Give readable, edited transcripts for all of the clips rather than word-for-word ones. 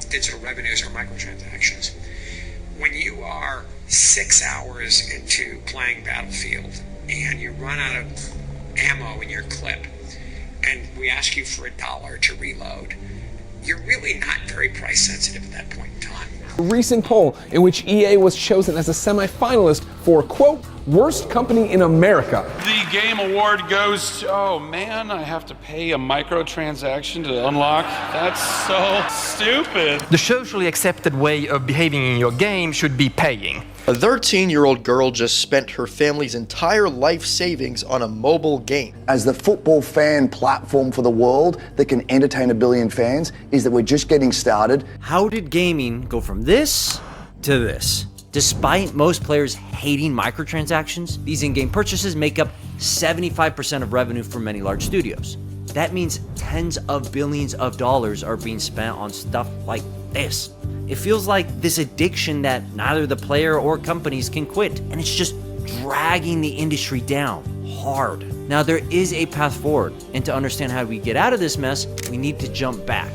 digital revenues are microtransactions. When you are 6 hours into playing Battlefield and you run out of ammo in your clip and we ask you for $1 to reload, you're really not very price sensitive at that point in time. A recent poll in which EA was chosen as a semi-finalist for, quote, worst company in America. The game award goes to, oh man, I have to pay a microtransaction to unlock. That's so stupid. The socially accepted way of behaving in your game should be paying. A 13-year-old girl just spent her family's entire life savings on a mobile game. As the football fan platform for the world that can entertain 1 billion fans, is that we're just getting started. How did gaming go from this to this? Despite most players hating microtransactions, these in-game purchases make up 75% of revenue for many large studios. That means tens of billions of dollars are being spent on stuff like this. It feels like this addiction that neither the player or companies can quit, and it's just dragging the industry down hard. Now, there is a path forward, and to understand how we get out of this mess, we need to jump back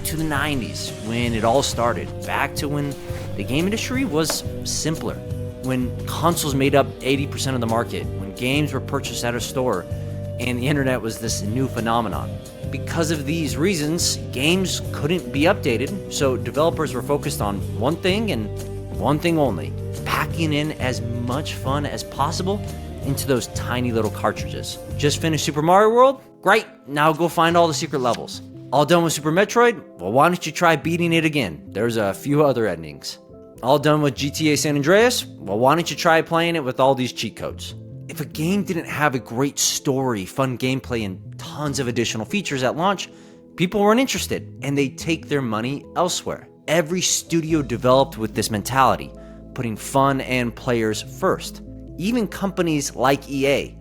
to the 90s when it all started, back to when the game industry was simpler, when consoles made up 80% of the market, when games were purchased at a store, and the internet was this new phenomenon. Because of these reasons, games couldn't be updated, so developers were focused on one thing and one thing only: packing in as much fun as possible into those tiny little cartridges. Just finished Super Mario World? Great, now go find all the secret levels. All done with Super Metroid? Well, why don't you try beating it again? There's a few other endings. All done with GTA San Andreas? Well, why don't you try playing it with all these cheat codes? If a game didn't have a great story, fun gameplay, and tons of additional features at launch, people weren't interested, and they take their money elsewhere. Every studio developed with this mentality, putting fun and players first. Even companies like EA.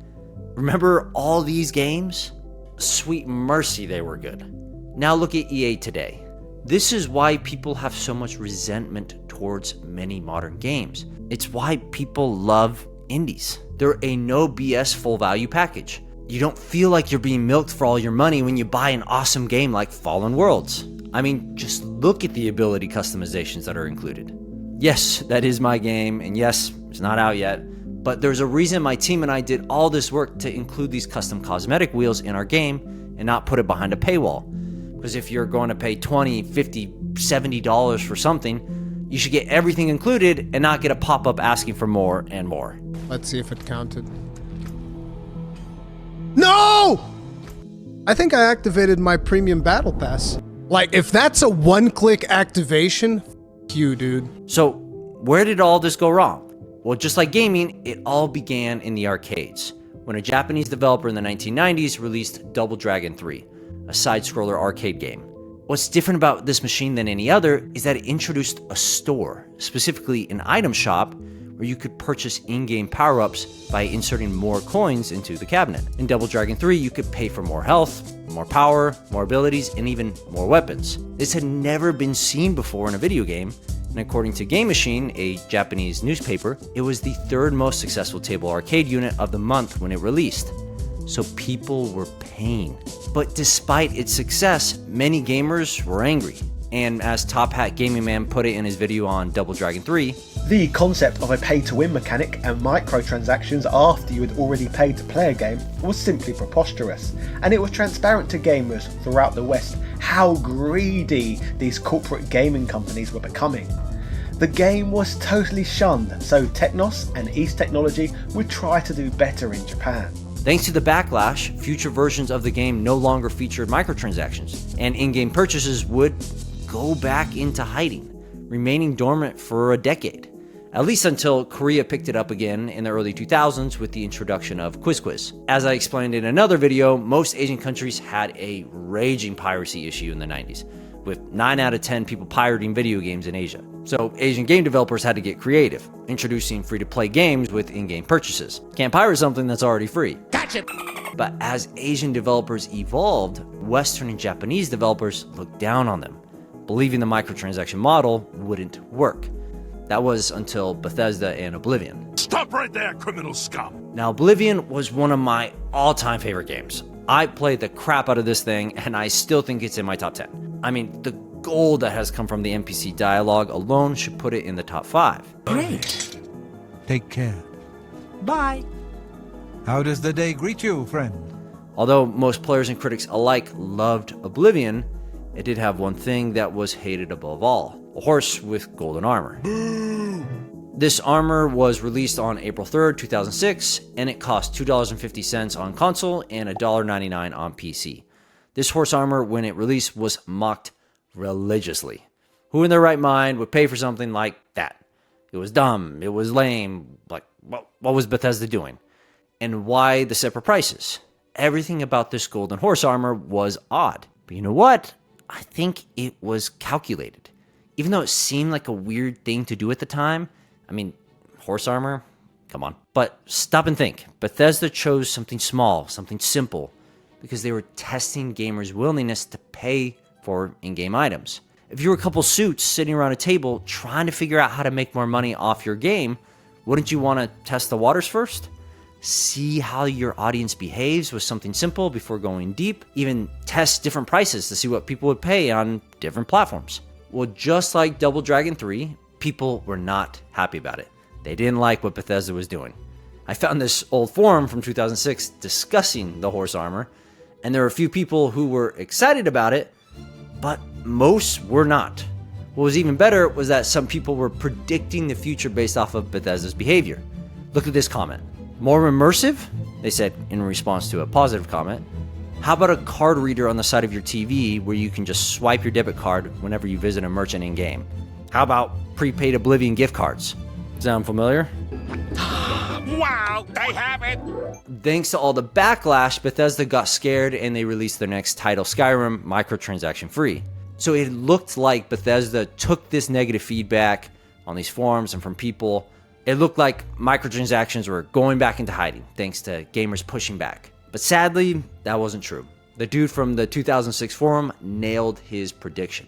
Remember all these games? Sweet mercy, they were good. Now look at EA today. This is why people have so much resentment towards many modern games. It's why people love indies. They're a no BS full value package. You don't feel like you're being milked for all your money when you buy an awesome game like Fallen Worlds. I mean, just look at the ability customizations that are included. Yes, that is my game, and yes, it's not out yet, but there's a reason my team and I did all this work to include these custom cosmetic wheels in our game and not put it behind a paywall. Because if you're going to pay $20, $50, $70 for something, you should get everything included and not get a pop-up asking for more and more. Let's see if it counted. No! I think I activated my premium battle pass. Like, if that's a one-click activation, f you, dude. So, where did all this go wrong? Well, just like gaming, it all began in the arcades, when a Japanese developer in the 1990s released Double Dragon 3, a side-scroller arcade game. What's different about this machine than any other is that it introduced a store, specifically an item shop, where you could purchase in-game power-ups by inserting more coins into the cabinet. In Double Dragon 3, you could pay for more health, more power, more abilities, and even more weapons. This had never been seen before in a video game, and according to Game Machine, a Japanese newspaper, it was the third most successful table arcade unit of the month when it released. So people were paying. But despite its success, many gamers were angry. And as Top Hat Gaming Man put it in his video on Double Dragon 3, the concept of a pay-to-win mechanic and microtransactions after you had already paid to play a game was simply preposterous, and it was transparent to gamers throughout the West how greedy these corporate gaming companies were becoming. The game was totally shunned, so Technos and East Technology would try to do better in Japan. Thanks to the backlash, future versions of the game no longer featured microtransactions, and in-game purchases would go back into hiding, remaining dormant for a decade. At least until Korea picked it up again in the early 2000s with the introduction of Quiz. As I explained in another video, most Asian countries had a raging piracy issue in the 90s, with 9 out of 10 people pirating video games in Asia. So Asian game developers had to get creative, introducing free-to-play games with in-game purchases. Can't pirate something that's already free. Gotcha! But as Asian developers evolved, Western and Japanese developers looked down on them, believing the microtransaction model wouldn't work. That was until Bethesda and Oblivion. Stop right there, criminal scum! Now, Oblivion was one of my all-time favorite games. I played the crap out of this thing, and I still think it's in my top 10. I mean, the gold that has come from the NPC dialogue alone should put it in the top 5. Great. Take care. Bye. How does the day greet you, friend? Although most players and critics alike loved Oblivion, it did have one thing that was hated above all: a horse with golden armor. This armor was released on April 3rd, 2006, and it cost $2.50 on console and $1.99 on PC. This horse armor, when it released, was mocked religiously. Who in their right mind would pay for something like that? It was dumb, it was lame, like, what was Bethesda doing? And why the separate prices? Everything about this golden horse armor was odd. But you know what? I think it was calculated. Even though it seemed like a weird thing to do at the time, I mean, horse armor? Come on. But stop and think. Bethesda chose something small, something simple, because they were testing gamers' willingness to pay for in-game items. If you were a couple suits sitting around a table trying to figure out how to make more money off your game, wouldn't you want to test the waters first? See how your audience behaves with something simple before going deep? Even test different prices to see what people would pay on different platforms. Well, just like Double Dragon 3, people were not happy about it. They didn't like what Bethesda was doing. I found this old forum from 2006 discussing the horse armor, and there were a few people who were excited about it, but most were not. What was even better was that some people were predicting the future based off of Bethesda's behavior. Look at this comment. More immersive? They said in response to a positive comment. How about a card reader on the side of your TV where you can just swipe your debit card whenever you visit a merchant in-game? How about prepaid Oblivion gift cards? Sound familiar? Wow, they have it! Thanks to all the backlash, Bethesda got scared and they released their next title, Skyrim, microtransaction free. So it looked like Bethesda took this negative feedback on these forums and from people. It looked like microtransactions were going back into hiding, thanks to gamers pushing back. But sadly, that wasn't true. The dude from the 2006 forum nailed his prediction.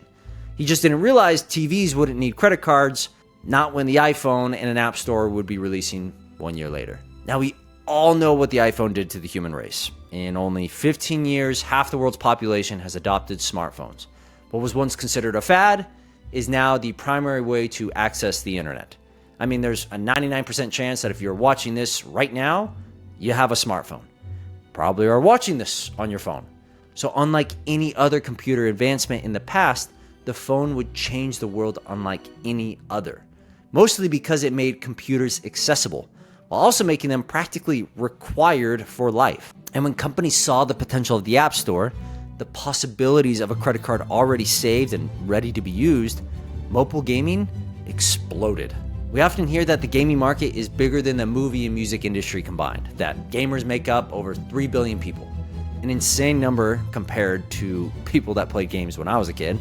He just didn't realize TVs wouldn't need credit cards, not when the iPhone and an app store would be releasing 1 year later. Now, we all know what the iPhone did to the human race. In only 15 years, half the world's population has adopted smartphones. What was once considered a fad is now the primary way to access the internet. I mean, there's a 99% chance that if you're watching this right now, you have a smartphone. Probably are watching this on your phone. So unlike any other computer advancement in the past, the phone would change the world unlike any other. Mostly because it made computers accessible, while also making them practically required for life. And when companies saw the potential of the App Store, the possibilities of a credit card already saved and ready to be used, mobile gaming exploded. We often hear that the gaming market is bigger than the movie and music industry combined, that gamers make up over 3 billion people. An insane number compared to people that played games when I was a kid.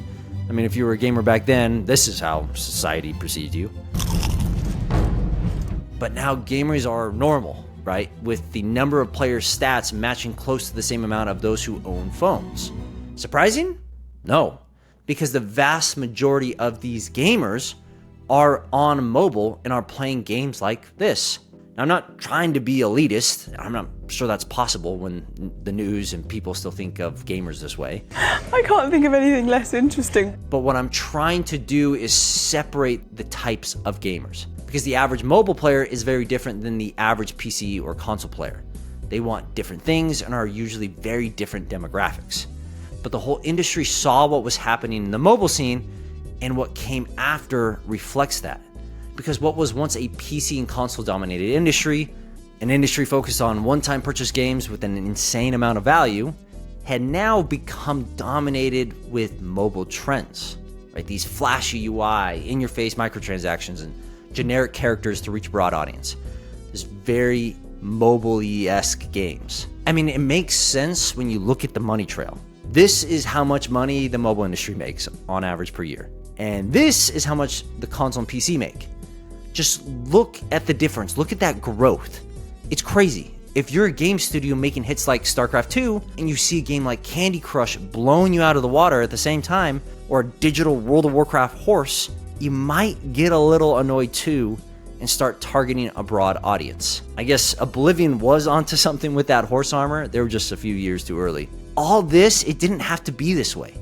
I mean, if you were a gamer back then, this is how society perceived you. But now gamers are normal, right? With the number of players' stats matching close to the same amount of those who own phones. Surprising? No, because the vast majority of these gamers are on mobile and are playing games like this. Now, I'm not trying to be elitist. I'm not sure that's possible when the news and people still think of gamers this way. I can't think of anything less interesting. But what I'm trying to do is separate the types of gamers. Because the average mobile player is very different than the average PC or console player. They want different things and are usually very different demographics. But the whole industry saw what was happening in the mobile scene, and what came after reflects that. Because what was once a PC and console dominated industry, an industry focused on one-time purchase games with an insane amount of value, had now become dominated with mobile trends. Right? These flashy UI, in-your-face microtransactions, and generic characters to reach a broad audience. This very mobile-esque games. I mean, it makes sense when you look at the money trail. This is how much money the mobile industry makes on average per year. And this is how much the console and PC make. Just look at the difference. Look at that growth. It's crazy. If you're a game studio making hits like StarCraft 2 and you see a game like Candy Crush blowing you out of the water at the same time, or a digital World of Warcraft horse, you might get a little annoyed too and start targeting a broad audience. I guess Oblivion was onto something with that horse armor. They were just a few years too early. All this, it didn't have to be this way.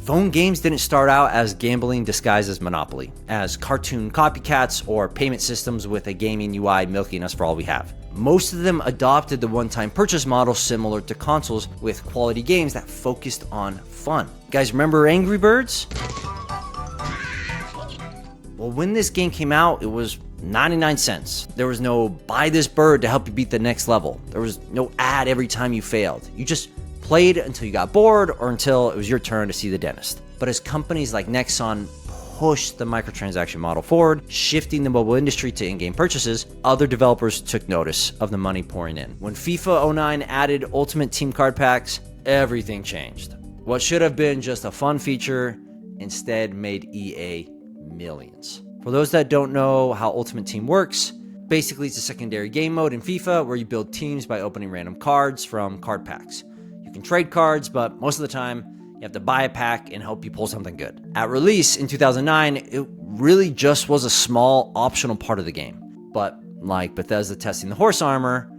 Phone games didn't start out as gambling disguised as Monopoly, as cartoon copycats, or payment systems with a gaming UI milking us for all we have. Most of them adopted the one-time purchase model similar to consoles with quality games that focused on fun. You guys remember Angry Birds? Well, when this game came out, it was 99 cents. There was no buy this bird to help you beat the next level. There was no ad every time you failed. You just played until you got bored or until it was your turn to see the dentist. But as companies like Nexon pushed the microtransaction model forward, shifting the mobile industry to in-game purchases, other developers took notice of the money pouring in. When FIFA 09 added Ultimate Team card packs, everything changed. What should have been just a fun feature instead made EA millions. For those that don't know how Ultimate Team works, basically it's a secondary game mode in FIFA where you build teams by opening random cards from card packs. You can trade cards, but most of the time you have to buy a pack and hope you pull something good. At release in 2009, it really just was a small optional part of the game. But like Bethesda testing the horse armor,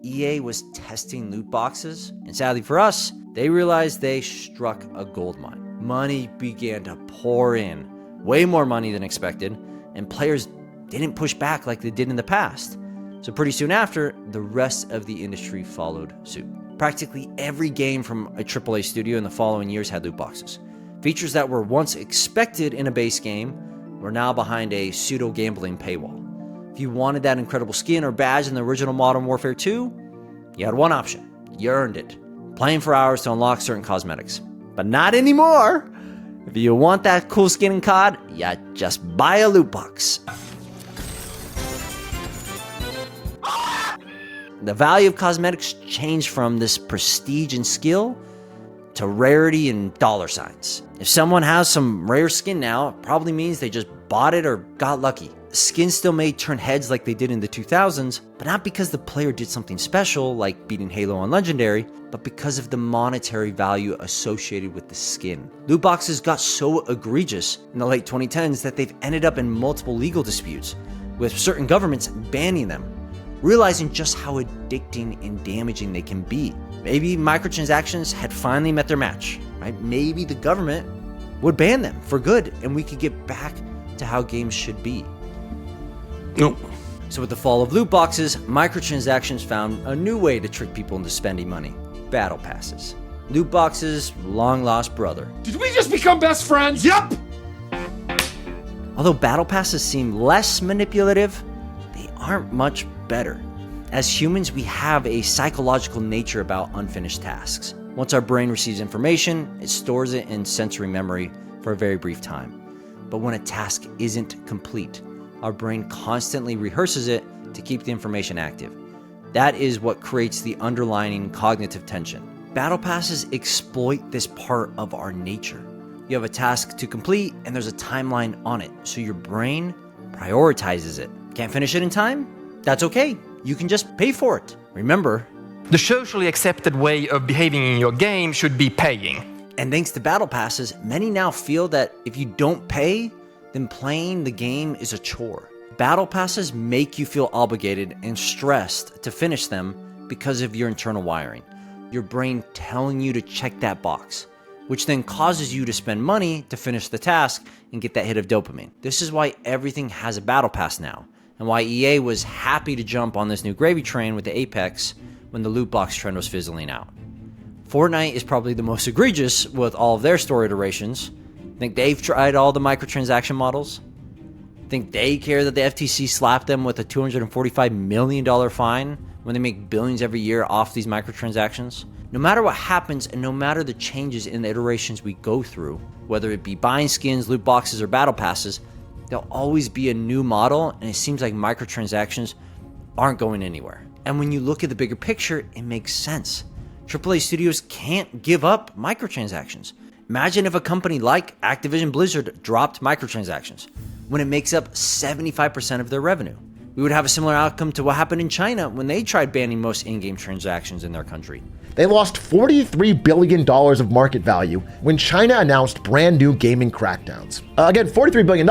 EA was testing loot boxes, and sadly for us, they realized they struck a gold mine. Money began to pour in, way more money than expected, and players didn't push back like they did in the past. So pretty soon after, the rest of the industry followed suit. Practically every game from a AAA studio in the following years had loot boxes. Features that were once expected in a base game were now behind a pseudo-gambling paywall. If you wanted that incredible skin or badge in the original Modern Warfare 2, you had one option. You earned it. Playing for hours to unlock certain cosmetics. But not anymore! If you want that cool skin and COD, yeah, just buy a loot box. The value of cosmetics changed from this prestige and skill to rarity and dollar signs. If someone has some rare skin now, it probably means they just bought it or got lucky. Skins still may turn heads like they did in the 2000s, but not because the player did something special like beating Halo on Legendary, but because of the monetary value associated with the skin. Loot boxes got so egregious in the late 2010s that they've ended up in multiple legal disputes, with certain governments banning them, realizing just how addicting and damaging they can be. Maybe microtransactions had finally met their match, right? Maybe the government would ban them for good and we could get back to how games should be. Nope. So with the fall of loot boxes, microtransactions found a new way to trick people into spending money. Battle passes. Loot boxes' long-lost brother. Did we just become best friends? Yup! Although battle passes seem less manipulative, they aren't much better. As humans, we have a psychological nature about unfinished tasks. Once our brain receives information, it stores it in sensory memory for a very brief time. But when a task isn't complete, our brain constantly rehearses it to keep the information active. That is what creates the underlying cognitive tension. Battle passes exploit this part of our nature. You have a task to complete and there's a timeline on it, so your brain prioritizes it. Can't finish it in time? That's okay. You can just pay for it. Remember, the socially accepted way of behaving in your game should be paying. And thanks to battle passes, many now feel that if you don't pay, then playing the game is a chore. Battle passes make you feel obligated and stressed to finish them because of your internal wiring. Your brain telling you to check that box, which then causes you to spend money to finish the task and get that hit of dopamine. This is why everything has a battle pass now, and why EA was happy to jump on this new gravy train with the Apex when the loot box trend was fizzling out. Fortnite is probably the most egregious with all of their store iterations. Think they've tried all the microtransaction models? Think they care that the FTC slapped them with a $245 million fine when they make billions every year off these microtransactions? No matter what happens and no matter the changes in the iterations we go through, whether it be buying skins, loot boxes, or battle passes, there'll always be a new model, and it seems like microtransactions aren't going anywhere. And when you look at the bigger picture, it makes sense. AAA studios can't give up microtransactions. Imagine if a company like Activision Blizzard dropped microtransactions when it makes up 75% of their revenue. We would have a similar outcome to what happened in China when they tried banning most in-game transactions in their country. They lost $43 billion of market value when China announced brand new gaming crackdowns. Again, $43 billion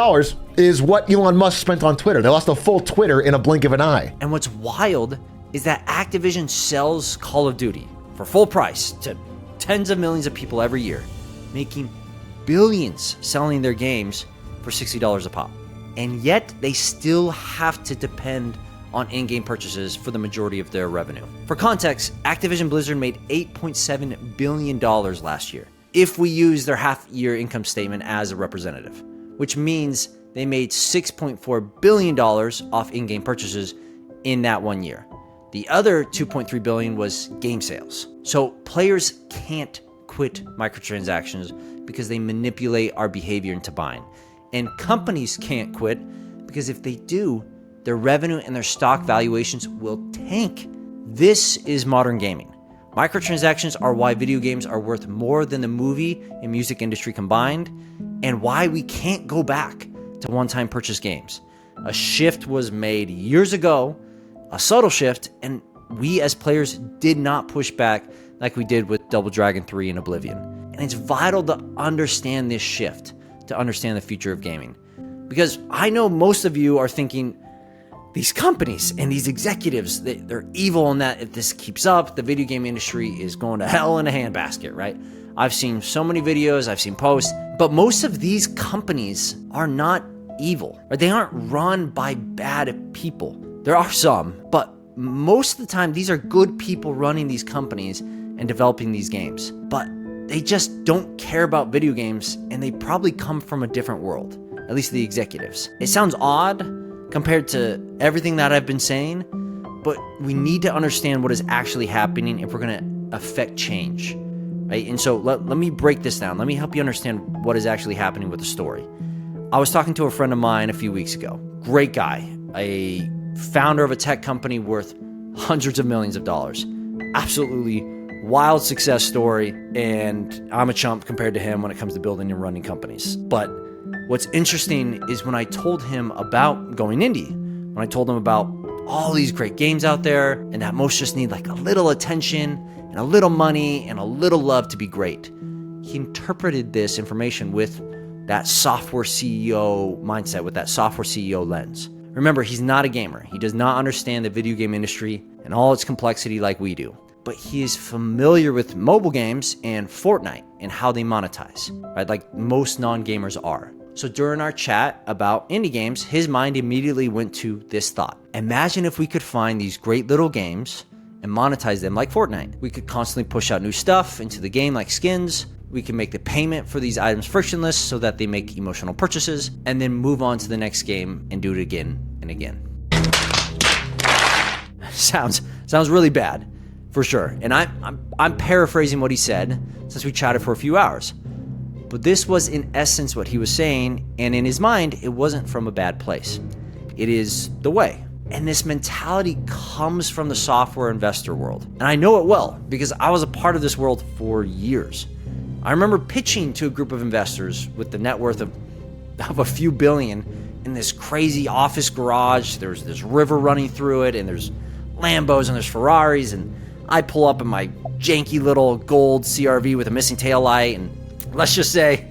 is what Elon Musk spent on Twitter. They lost a full Twitter in a blink of an eye. And what's wild is that Activision sells Call of Duty for full price to tens of millions of people every year, making billions selling their games for $60 a pop. And yet they still have to depend on in-game purchases for the majority of their revenue. For context, Activision Blizzard made $8.7 billion last year, if we use their half-year income statement as a representative, which means they made $6.4 billion off in-game purchases in that 1 year. The other $2.3 billion was game sales. So players can't quit microtransactions because they manipulate our behavior into buying. And companies can't quit because if they do, their revenue and their stock valuations will tank. This is modern gaming. Microtransactions are why video games are worth more than the movie and music industry combined, and why we can't go back to one-time purchase games. A shift was made years ago, a subtle shift, and we as players did not push back like we did with Double Dragon 3 and Oblivion. And it's vital to understand this shift, to understand the future of gaming. Because I know most of you are thinking, these companies and these executives, they're evil, and that if this keeps up, the video game industry is going to hell in a handbasket, right? I've seen so many videos, I've seen posts, but most of these companies are not evil, right? They aren't run by bad people. There are some, but most of the time, these are good people running these companies and developing these games. But they just don't care about video games, and they probably come from a different world, at least the executives. It sounds odd compared to everything that I've been saying, but we need to understand what is actually happening if we're going to affect change, right? And so let me break this down. Let me help you understand what is actually happening with the story. I was talking to a friend of mine a few weeks ago. Great guy, a founder of a tech company worth hundreds of millions of dollars. Absolutely wild success story, and I'm a chump compared to him when it comes to building and running companies. But what's interesting is when I told him about going indie, when I told him about all these great games out there and that most just need like a little attention and a little money and a little love to be great, he interpreted this information with that software CEO mindset, with that software CEO lens. Remember, he's not a gamer. He does not understand the video game industry and all its complexity like we do. But he is familiar with mobile games and Fortnite and how they monetize, right? Like most non-gamers are. So during our chat about indie games, his mind immediately went to this thought. Imagine if we could find these great little games and monetize them like Fortnite. We could constantly push out new stuff into the game like skins. We can make the payment for these items frictionless so that they make emotional purchases, and then move on to the next game and do it again and again. Sounds really bad. For sure. And I'm paraphrasing what he said since we chatted for a few hours. But this was in essence what he was saying, and in his mind, it wasn't from a bad place. It is the way. And this mentality comes from the software investor world. And I know it well because I was a part of this world for years. I remember pitching to a group of investors with the net worth of a few billion in this crazy office garage. There's this river running through it, and there's Lambos and there's Ferraris, and I pull up in my janky little gold CRV with a missing taillight, and let's just say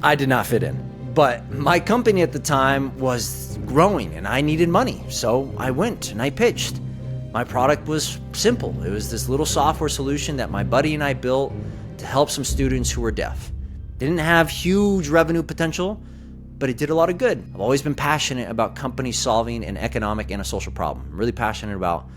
I did not fit in. But my company at the time was growing and I needed money, so I went and I pitched. My product was simple. It was this little software solution that my buddy and I built to help some students who were deaf. Didn't have huge revenue potential, but it did a lot of good. I've always been passionate about companies solving an economic and a social problem. I'm really passionate about,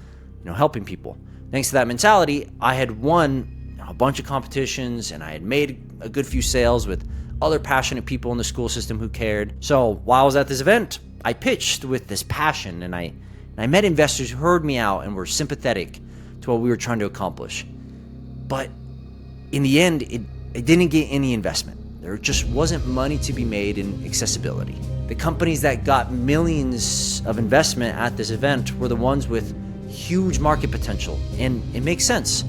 helping people. Thanks to that mentality, I had won a bunch of competitions and I had made a good few sales with other passionate people in the school system who cared. So while I was at this event, I pitched with this passion, and I met investors who heard me out and were sympathetic to what we were trying to accomplish. But in the end, it didn't get any investment. There just wasn't money to be made in accessibility. The companies that got millions of investment at this event were the ones with huge market potential, and it makes sense.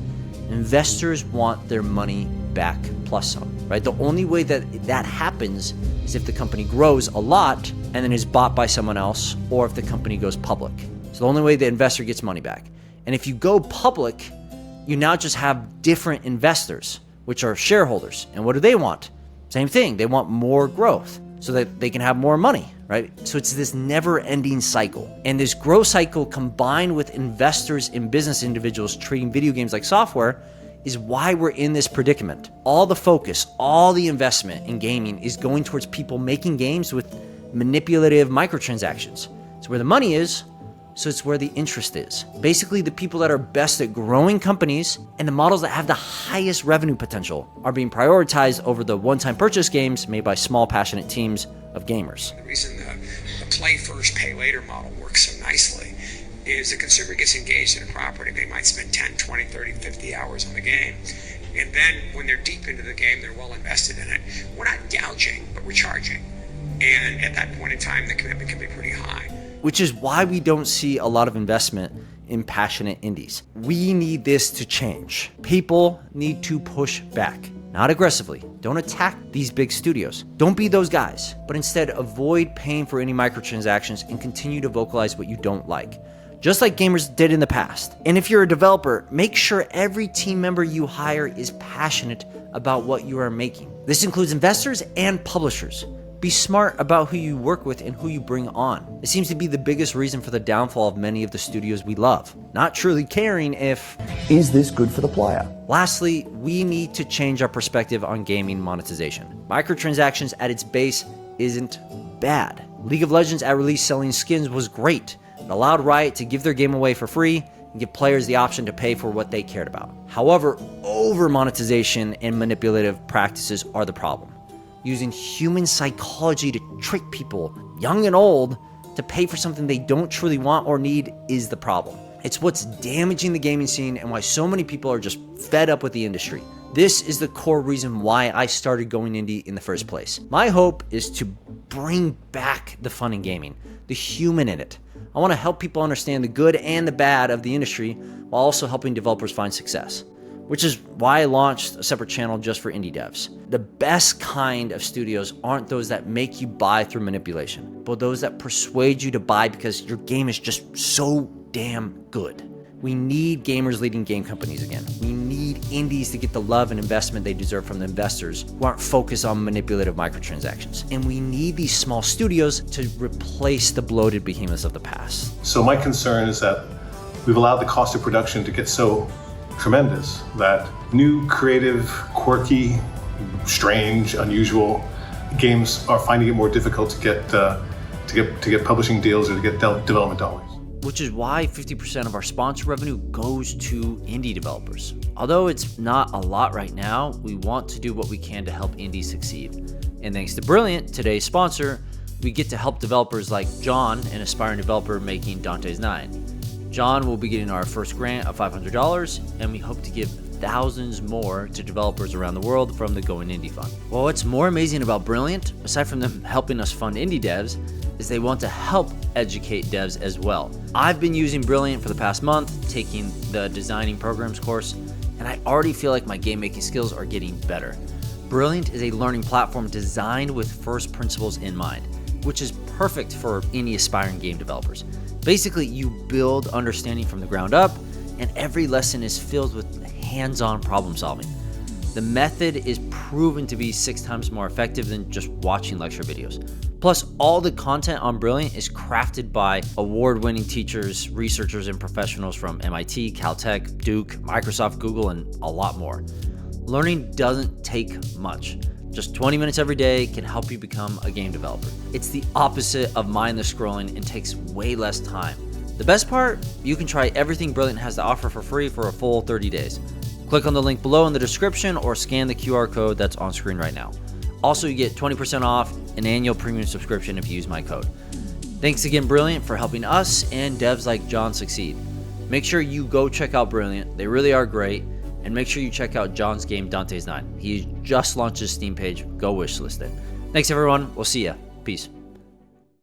Investors want their money back plus some, right? The only way that happens is if the company grows a lot and then is bought by someone else, or if the company goes public. So the only way the investor gets money back. And if you go public, you now just have different investors, which are shareholders. And what do they want? Same thing. They want more growth so that they can have more money, right? So it's this never-ending cycle. And this growth cycle combined with investors and business individuals treating video games like software is why we're in this predicament. All the focus, all the investment in gaming is going towards people making games with manipulative microtransactions. It's where the money is, so it's where the interest is. Basically, the people that are best at growing companies and the models that have the highest revenue potential are being prioritized over the one-time purchase games made by small, passionate teams of gamers. The reason the play first, pay later model works so nicely is the consumer gets engaged in a property. They might spend 10, 20, 30, 50 hours on the game. And then when they're deep into the game, they're well invested in it. We're not gouging, but we're charging. And at that point in time, the commitment can be pretty high. Which is why we don't see a lot of investment in passionate indies. We need this to change. People need to push back, not aggressively. Don't attack these big studios. Don't be those guys, but instead avoid paying for any microtransactions and continue to vocalize what you don't like, just like gamers did in the past. And if you're a developer, make sure every team member you hire is passionate about what you are making. This includes investors and publishers. Be smart about who you work with and who you bring on. It seems to be the biggest reason for the downfall of many of the studios we love, not truly caring if, is this good for the player? Lastly, we need to change our perspective on gaming monetization. Microtransactions at its base isn't bad. League of Legends at release selling skins was great. It allowed Riot to give their game away for free and give players the option to pay for what they cared about. However, over monetization and manipulative practices are the problem. Using human psychology to trick people, young and old, to pay for something they don't truly want or need is the problem. It's what's damaging the gaming scene and why so many people are just fed up with the industry. This is the core reason why I started going indie in the first place. My hope is to bring back the fun in gaming, the human in it. I want to help people understand the good and the bad of the industry while also helping developers find success, which is why I launched a separate channel just for indie devs. The best kind of studios aren't those that make you buy through manipulation, but those that persuade you to buy because your game is just so damn good. We need gamers leading game companies again. We need indies to get the love and investment they deserve from the investors who aren't focused on manipulative microtransactions. And we need these small studios to replace the bloated behemoths of the past. So my concern is that we've allowed the cost of production to get so tremendous that new, creative, quirky, strange, unusual games are finding it more difficult to get publishing deals or to get development dollars. Which is why 50% of our sponsor revenue goes to indie developers. Although it's not a lot right now, we want to do what we can to help indies succeed. And thanks to Brilliant, today's sponsor, we get to help developers like John, an aspiring developer making Dante's 9. John will be getting our first grant of $500, and we hope to give thousands more to developers around the world from the Going Indie Fund. Well, what's more amazing about Brilliant, aside from them helping us fund indie devs, is they want to help educate devs as well. I've been using Brilliant for the past month, taking the designing programs course, and I already feel like my game making skills are getting better. Brilliant is a learning platform designed with first principles in mind, which is perfect for any aspiring game developers. Basically, you build understanding from the ground up, and every lesson is filled with hands-on problem solving. The method is proven to be 6 times more effective than just watching lecture videos. Plus, all the content on Brilliant is crafted by award-winning teachers, researchers, and professionals from MIT, Caltech, Duke, Microsoft, Google, and a lot more. Learning doesn't take much. Just 20 minutes every day can help you become a game developer. It's the opposite of mindless scrolling and takes way less time. The best part, you can try everything Brilliant has to offer for free for a full 30 days. Click on the link below in the description or scan the QR code that's on screen right now. Also, you get 20% off an annual premium subscription if you use my code. Thanks again, Brilliant, for helping us and devs like John succeed. Make sure you go check out Brilliant. They really are great. And make sure you check out John's game, Dante's 9. He just launched his Steam page. Go wishlist it. Thanks, everyone. We'll see ya. Peace.